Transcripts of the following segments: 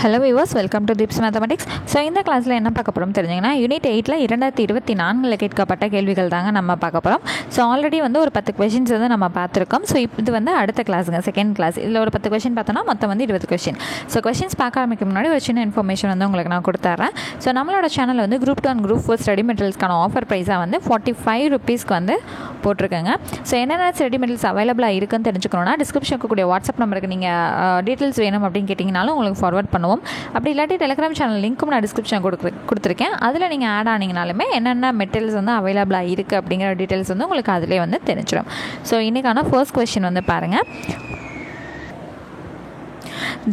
Hello viewers, welcome to tips mathematics. So இந்த கிளாஸில் என்ன பார்க்க போகிறோம் தெரிஞ்சிங்கன்னா, யூனிட் 8ல் 2024 கேட்கப்பட்ட கேள்விகள் தாங்க நம்ம பார்க்க போகிறோம். ஸோ ஆல்ரெடி ஒரு 10 கொஷின்ஸ் நம்ம பார்த்துருக்கோம். ஸோ இது அடுத்த கிளாஸுங்க, செகண்ட் கிளாஸ். இதில் ஒரு 10 கொஷின் பார்த்தோன்னா மொத்தம் 20 கொஷின். ஸோ கொஷின்ஸ் பார்க்க ஆரம்பிக்க முன்னாடி ஒரு சின்ன இன்ஃபர்மேஷன் உங்களுக்கு நான் கொடுத்துட்றேன். ஸோ நம்மளோட channel group 2 and group 4 study மெட்டீரியல்ஸ்க்கான ஆஃபர் ப்ரைஸாக 45 ருபீஸ்க்கு போட்டிருக்கேங்க. ஸோ என்னென்ன ஸ்டடி மெட்டீரியல்ஸ் அவைலபிளாக இருக்குன்னு தெரிஞ்சுக்கணுன்னா, டிஸ்கிரிப்ஷன் இருக்கக்கூடிய வாட்ஸ்அப் நம்பருக்கு நீங்கள் டீட்டெயில்ஸ் வேணும் அப்படின்னு கேட்டிங்கனாலும் உங்களுக்கு ஃபார்வர்ட் பண்ணுவோம். அப்படி இல்லாட்டி டெலிகிராம் சேனல் லிங்க்கும் நான் டிஸ்கிரிப்ஷன் கொடுத்துருக்கேன். அதில் நீங்கள் ஆட் ஆனீங்கனாலுமே என்னென்ன மெட்டீரியல்ஸ் அவைலபிளாக இருக்குது அப்படிங்கிற டீட்டெயில்ஸ் உங்களுக்கு அதிலே தெரிஞ்சிடும். ஸோ இன்றைக்கான ஃபர்ஸ்ட் கொஸ்டின் பாருங்கள்.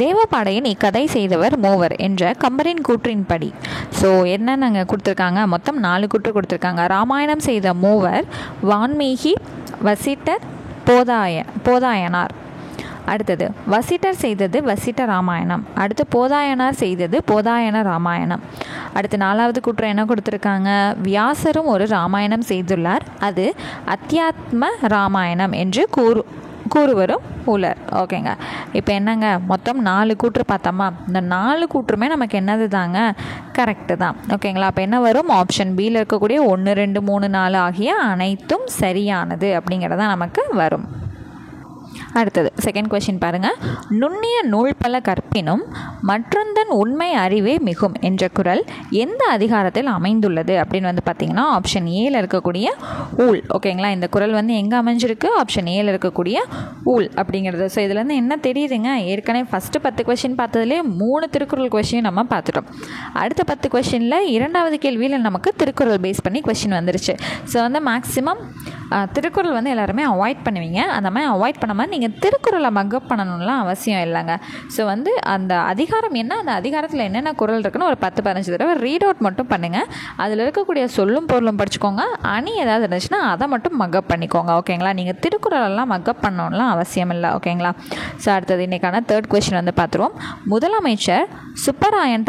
தேவபாடையின் இக்கதை செய்தவர் மூவர் என்ற கம்பரின் கூற்றின்படி. ஸோ என்னென்னங்க கொடுத்துருக்காங்க, மொத்தம் 4 கூற்று கொடுத்துருக்காங்க. ராமாயணம் செய்த மூவர் வான்மீகி, வசிட்டர், போதாயனார். அடுத்தது வசிட்டர் செய்தது வசிட்ட ராமாயணம். அடுத்து போதாயனார் செய்தது போதாயன ராமாயணம். அடுத்து 4வது கூற்று என்ன கொடுத்துருக்காங்க, வியாசரும் ஒரு ராமாயணம் செய்துள்ளார், அது அத்தியாத்ம ராமாயணம் என்று கூறுவரும் உலர். ஓகேங்க, இப்போ என்னங்க, மொத்தம் 4 கூற்று பார்த்தோமா. இந்த 4 கூற்றுமே நமக்கு என்னது தாங்க, கரெக்டு தான். ஓகேங்களா, அப்போ என்ன வரும், ஆப்ஷன் பியில் இருக்கக்கூடிய 1, 2, 3, 4 ஆகிய அனைத்தும் சரியானது அப்படிங்கிறதான் நமக்கு வரும். அடுத்தது செகண்ட் கொஸ்டின் பாருங்கள். நுண்ணிய நூல் பல கற்பினும் மற்றொந்தன் உண்மை அறிவே மிகும் என்ற குறள் எந்த அதிகாரத்தில் அமைந்துள்ளது அப்படின்னு பார்த்தீங்கன்னா, ஆப்ஷன் ஏல இருக்கக்கூடிய ஊழ். ஓகேங்களா, இந்த குறள் எங்கே அமைஞ்சிருக்கு, ஆப்ஷன் ஏல இருக்கக்கூடிய ஊழ் அப்படிங்கிறது. ஸோ இதுலேருந்து என்ன தெரியுதுங்க, ஏற்கனவே ஃபஸ்ட்டு 10 கொஸ்டின் பார்த்ததுலேயே 3 திருக்குறள் கொஸ்டின் நம்ம பார்த்துட்டோம். அடுத்த 10 கொஸ்டினில் 2வது கேள்வியில் நமக்கு திருக்குறள் பேஸ் பண்ணி கொஸ்டின் வந்துருச்சு. ஸோ மேக்ஸிமம் திருக்குறள் எல்லாருமே அவாய்ட் பண்ணுவீங்க. அந்த மாதிரி அவாய்ட் பண்ண மாதிரி நீங்கள் திருக்குறளை மக்கப் பண்ணணும்லாம் அவசியம் இல்லைங்க. ஸோ அந்த அதிகாரம் என்ன, அந்த அதிகாரத்தில் என்னென்ன குறள் இருக்குன்னு ஒரு 10-15 தடவை ரீட் அவுட் மட்டும் பண்ணுங்கள். அதில் இருக்கக்கூடிய சொல்லும் பொருளும் படிச்சுக்கோங்க. அணி ஏதாவது இருந்துச்சுன்னா அதை மட்டும் மக்கப் பண்ணிக்கோங்க. ஓகேங்களா, நீங்கள் திருக்குறளெல்லாம் மக்கப் பண்ணணும்லாம் அவசியம் இல்லை. ஓகேங்களா. ஸோ அடுத்தது இன்றைக்கான தேர்ட் கொஸ்டின் பார்த்துருவோம். முதலமைச்சர் சுப்பராயன்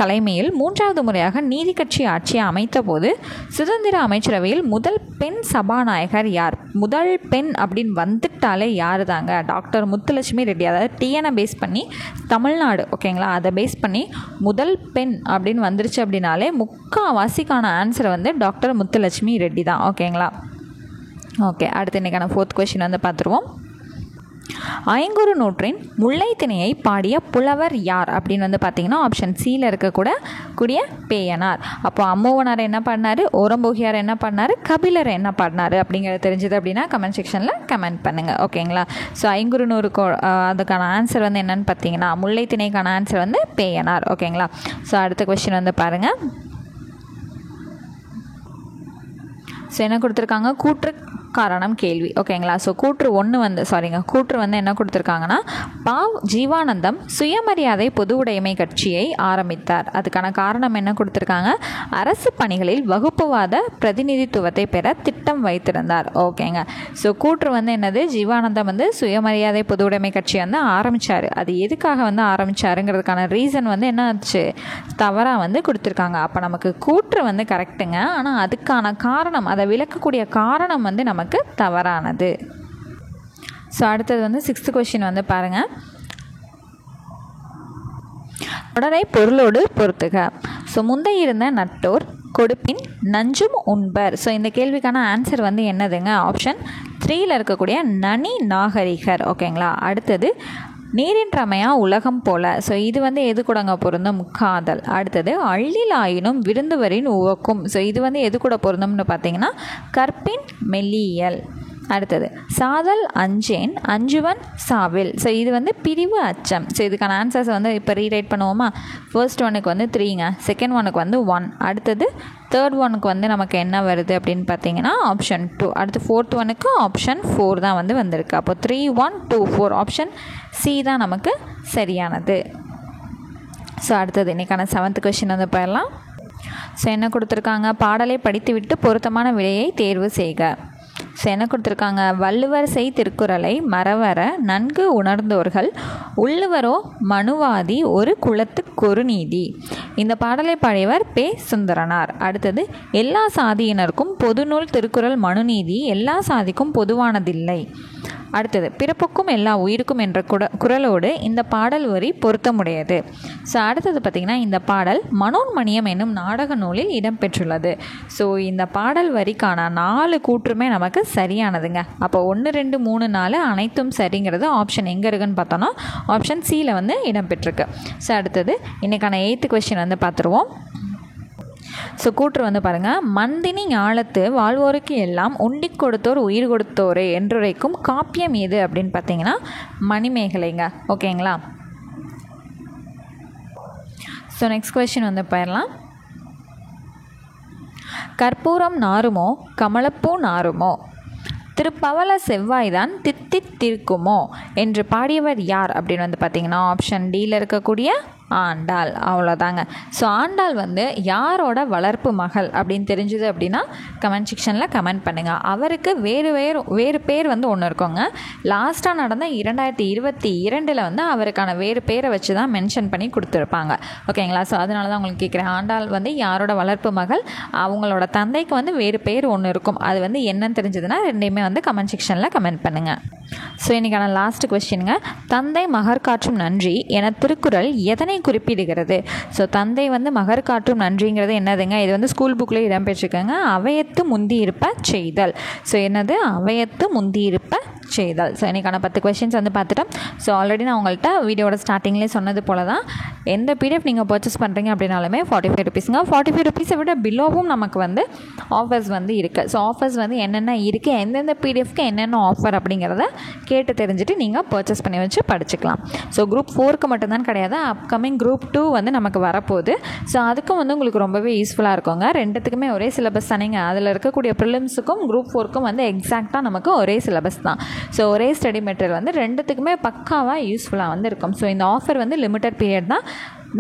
தலைமையில் 3வது முறையாக நீதி கட்சி ஆட்சியை அமைத்த போது சுதந்திர அமைச்சரவையில் முதல் பெண் சபாநாயகர் யார்? முதல் பெண் அப்படின்னு வந்துட்டாலே யார் தாங்க, டாக்டர் முத்துலட்சுமி ரெட்டி. அதாவது டிஎனை பேஸ் பண்ணி தமிழ்நாடு, ஓகேங்களா, அதை பேஸ் பண்ணி முதல் பெண் அப்படின்னு வந்துருச்சு அப்படின்னாலே முக்கால்வாசிக்கான ஆன்சர் டாக்டர் முத்துலட்சுமி ரெட்டி தான். ஓகேங்களா. ஓகே, அடுத்து இன்றைக்கான 4th கொஸ்டின் பார்த்துருவோம். ஐங்குறு நூற்றின் முல்லைத்திணையை பாடிய புலவர் யார் அப்படின்னு பார்த்தீங்கன்னா, ஆப்ஷன் சியில் இருக்கக்கூடிய பேயனார். அப்போ அம்மோவனார் என்ன பாடினார், ஓரம்போகியார் என்ன பாடினார், கபிலர் என்ன பாடினார் அப்படிங்கிறது தெரிஞ்சது அப்படின்னா கமெண்ட் செக்ஷனில் கமெண்ட் பண்ணுங்கள். ஓகேங்களா. ஸோ ஐங்குறு நூறுக்கு அதுக்கான ஆன்சர் என்னென்னு பார்த்தீங்கன்னா, முல்லைத்திணைக்கான ஆன்சர் பேயனார். ஓகேங்களா. ஸோ அடுத்த கொஸ்டின் பாருங்கள். ஸோ என்ன கொடுத்துருக்காங்க, கூற்று காரணம் கேள்வி. ஓகேங்களா. ஸோ கூற்று என்ன கொடுத்துருக்காங்கன்னா, ஜீவானந்தம் சுயமரியாதை பொது உடைமை கட்சியை ஆரம்பித்தார். அதுக்கான காரணம் என்ன கொடுத்துருக்காங்க, அரசு பணிகளில் வகுப்புவாத பிரதிநிதித்துவத்தை பெற திட்டம் வைத்திருந்தார். ஓகேங்க. ஸோ கூற்று என்னது, ஜீவானந்தம் சுயமரியாதை பொது உடைமை கட்சியை ஆரம்பித்தார். அது எதுக்காக ஆரம்பித்தாருங்கிறதுக்கான ரீசன் என்ன ஆச்சு, தவறாக கொடுத்துருக்காங்க. அப்போ நமக்கு கூற்று கரெக்டுங்க, ஆனால் அதுக்கான காரணம், அதை விளக்கக்கூடிய காரணம் நமக்கு தவறானது. ஸோ அடுத்தது 6th கொஸ்டின் பாருங்கள். தொடரை பொருளோடு பொறுத்துக. ஸோ முந்தை இருந்த நட்டோர் கொடுப்பின் நஞ்சும் உண்பர். ஸோ இந்த கேள்விக்கான ஆன்சர் என்னதுங்க, ஆப்ஷன் 3யில் இருக்கக்கூடிய நனி நாகரிகர். ஓகேங்களா. அடுத்தது நீரின்றமையா உலகம் போல. ஸோ இது எது கூடங்க பொருந்தும், காதல். அடுத்தது அள்ளிலாயினும் விருந்துவரின் உவக்கும். ஸோ இது எது கூட பொருந்தும்னு பார்த்தீங்கன்னா, கற்பின் மெல்லியல். அடுத்தது சாதல் அஞ்சேன் அஞ்சுவன் சாவில். ஸோ இது பிரிவு அச்சம். ஸோ இதுக்கான ஆன்சர்ஸ் இப்போ ரீரைட் பண்ணுவோமா. ஃபர்ஸ்ட் ஒனுக்கு 3ங்க, செகண்ட் ஒனுக்கு 1, அடுத்தது தேர்ட் ஒனுக்கு நமக்கு என்ன வருது அப்படின்னு பார்த்தீங்கன்னா, ஆப்ஷன் 2. அடுத்து 4th ஒனுக்கு ஆப்ஷன் 4 தான் வந்திருக்கு. அப்போ 3, 1, 2, 4 ஆப்ஷன் சி தான் நமக்கு சரியானது. ஸோ அடுத்தது இன்றைக்கான 7th கொஸ்டின் போயிடலாம். ஸோ என்ன கொடுத்துருக்காங்க, பாடலை படித்துவிட்டு பொருத்தமான விடையை தேர்வு செய்க. ஸோ என்ன கொடுத்துருக்காங்க, வள்ளுவர் செய் திருக்குறளை மறவர நன்கு உணர்ந்தோர்கள் உள்ளுவரோ மனுவாதி ஒரு குலத்துக்கொரு நீதி. இந்த பாடலை பாடியவர் பே. சுந்தரனார். அடுத்தது, எல்லா சாதியினருக்கும் பொதுநூல் திருக்குறள் மனுநீதி எல்லா சாதிக்கும் பொதுவானதில்லை. அடுத்தது, பிறப்புக்கும் எல்லா உயிருக்கும் என்ற குறளோடு இந்த பாடல் வரி பொருத்தமுடையது. ஸோ அடுத்தது பார்த்திங்கன்னா, இந்த பாடல் மனோன்மணியம் என்னும் நாடக நூலில் இடம்பெற்றுள்ளது. ஸோ இந்த பாடல் வரிக்கான 4 கூற்றுமே நமக்கு சரியானதுங்க. அப்போ 1, 2, 3, 4 அனைத்தும் சரிங்கிறது ஆப்ஷன் எங்கே இருக்குன்னு பார்த்தோன்னா ஆப்ஷன் சியில் வந்து இடம்பெற்றிருக்கு. ஸோ அடுத்தது, இன்றைக்கான 8th கொஸ்டின் வந்து பார்த்துருவோம். ஸோ கூற்று வந்து பாருங்கள், மந்தினி ஞாலத்து வாழ்வோருக்கு எல்லாம் உண்டிக் கொடுத்தோர் உயிர் கொடுத்தோரே என்றுரைக்கும் காப்பியம் எது அப்படின்னு பார்த்தீங்கன்னா மணிமேகலைங்க. ஓகேங்களா? ஸோ நெக்ஸ்ட் கொஸ்டின் வந்து போயிடலாம். கற்பூரம் நாருமோ கமலப்பூ நாருமோ திருப்பவள செவ்வாய்தான் தித்தித்திருக்குமோ என்று பாடியவர் யார் அப்படின்னு வந்து பார்த்தீங்கன்னா ஆப்ஷன் டியில் இருக்கக்கூடிய ஆண்டாள். அவ்வளோதாங்க. ஸோ ஆண்டாள் வந்து யாரோட வளர்ப்பு மகள் அப்படின்னு தெரிஞ்சுது அப்படின்னா கமெண்ட் செக்ஷனில் கமெண்ட் பண்ணுங்கள். அவருக்கு வேறு பேர் வந்து ஒன்று இருக்குங்க. லாஸ்ட்டாக நடந்த 2022 வந்து அவருக்கான வேறு பேரை வச்சு தான் மென்ஷன் பண்ணி கொடுத்துருப்பாங்க. ஓகேங்களா? ஸோ அதனால தான் உங்களுக்கு கேட்குறேன், ஆண்டாள் வந்து யாரோட வளர்ப்பு மகள், அவங்களோட தந்தைக்கு வந்து வேறு பேர் ஒன்று இருக்கும், அது வந்து என்னன்னு தெரிஞ்சதுன்னா ரெண்டையுமே வந்து கமெண்ட் செக்ஷனில் கமெண்ட் பண்ணுங்கள். ஸோ இன்றைக்கான லாஸ்ட் கொஸ்டினுங்க, தந்தை மகர் காற்றும் நன்றி என திருக்குறள் எதனை குறிப்பிடுகிறது? ஸோ தந்தை வந்து மகர் காற்றும் நன்றிங்கிறது என்னதுங்க? இது வந்து ஸ்கூல் புக்கில் இடம்பெற்றிருக்காங்க. அவையத்து முந்தி இருப்ப செய்தல். ஸோ என்னது? அவையத்து முந்தி இருப்ப செய்தல். ஸோ இன்றைக்கான 10 கொஸ்டின்ஸ் வந்து பார்த்துட்டோம். ஸோ ஆல்ரெடி நான் உங்கள்கிட்ட வீடியோட ஸ்டார்டிங்லேயே சொன்னது போல தான், எந்த பிடிஎஃப் நீங்கள் பர்ச்சேஸ் பண்ணுறீங்க அப்படின்னாலுமே 45 ருபீஸுங்க. 45 ருபீஸை விட பிலோவும் நமக்கு வந்து ஆஃபர்ஸ் வந்து இருக்குது. ஸோ ஆஃபர்ஸ் வந்து என்னென்ன இருக்குது, எந்தெந்த பிடிஎஃப்க்கு என்னென்ன ஆஃபர் அப்படிங்கிறத கேட்டு தெரிஞ்சுட்டு நீங்கள் பர்ச்சேஸ் பண்ணி வச்சு படிச்சுக்கலாம். ஸோ குரூப் 4க்கு மட்டும்தான் கிடையாது, அப்கமிங் குரூப் 2 வந்து நமக்கு வரப்போகுது. ஸோ அதுக்கும் வந்து உங்களுக்கு ரொம்பவே யூஸ்ஃபுல்லாக இருக்குங்க. ரெண்டுத்துக்குமே ஒரே சிலபஸ் தானேங்க. அதில் இருக்கக்கூடிய ப்ரிலிம்ஸுக்கும் குரூப் 4க்கும் வந்து எக்ஸாக்டாக நமக்கு ஒரே சிலபஸ் தான். ஸோ ஒரே ஸ்டடி மெட்டீரியல் வந்து ரெண்டுத்துக்குமே பக்காவாக யூஸ்ஃபுல்லாக வந்து இருக்கும். ஸோ இந்த ஆஃபர் வந்து லிமிட்டட் பீரியட் தான்,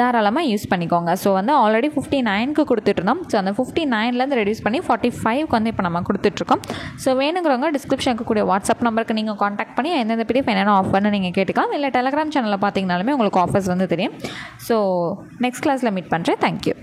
தாராளமாக யூஸ் பண்ணிக்கோங்க. ஸோ வந்து ஆல்ரெடி 59க்கு கொடுத்துட்ருந்தோம். ஸோ அந்த 59லேருந்து ரெடியூஸ் பண்ணி 45க்கு வந்து இப்போ நம்ம கொடுத்துட்ருக்கோம். ஸோ வேணுங்கிறவங்க டிஸ்கிரிப்ஷன் இருக்கக்கூடிய வாட்ஸ்அப் நம்பருக்கு நீங்கள் காண்டாக்ட் பண்ணி எந்தெந்த பிடிஎஃப் என்னென்ன ஆஃபர்னு நீங்கள் கேட்டுக்கலாம். இல்லை டெலகிராம் சேனலில் பார்த்தீங்கனாலுமே உங்களுக்கு ஆஃபர்ஸ் வந்து தெரியும். ஸோ நெக்ஸ்ட் கிளாஸில் மீட் பண்ணுறேன். தேங்க்யூ.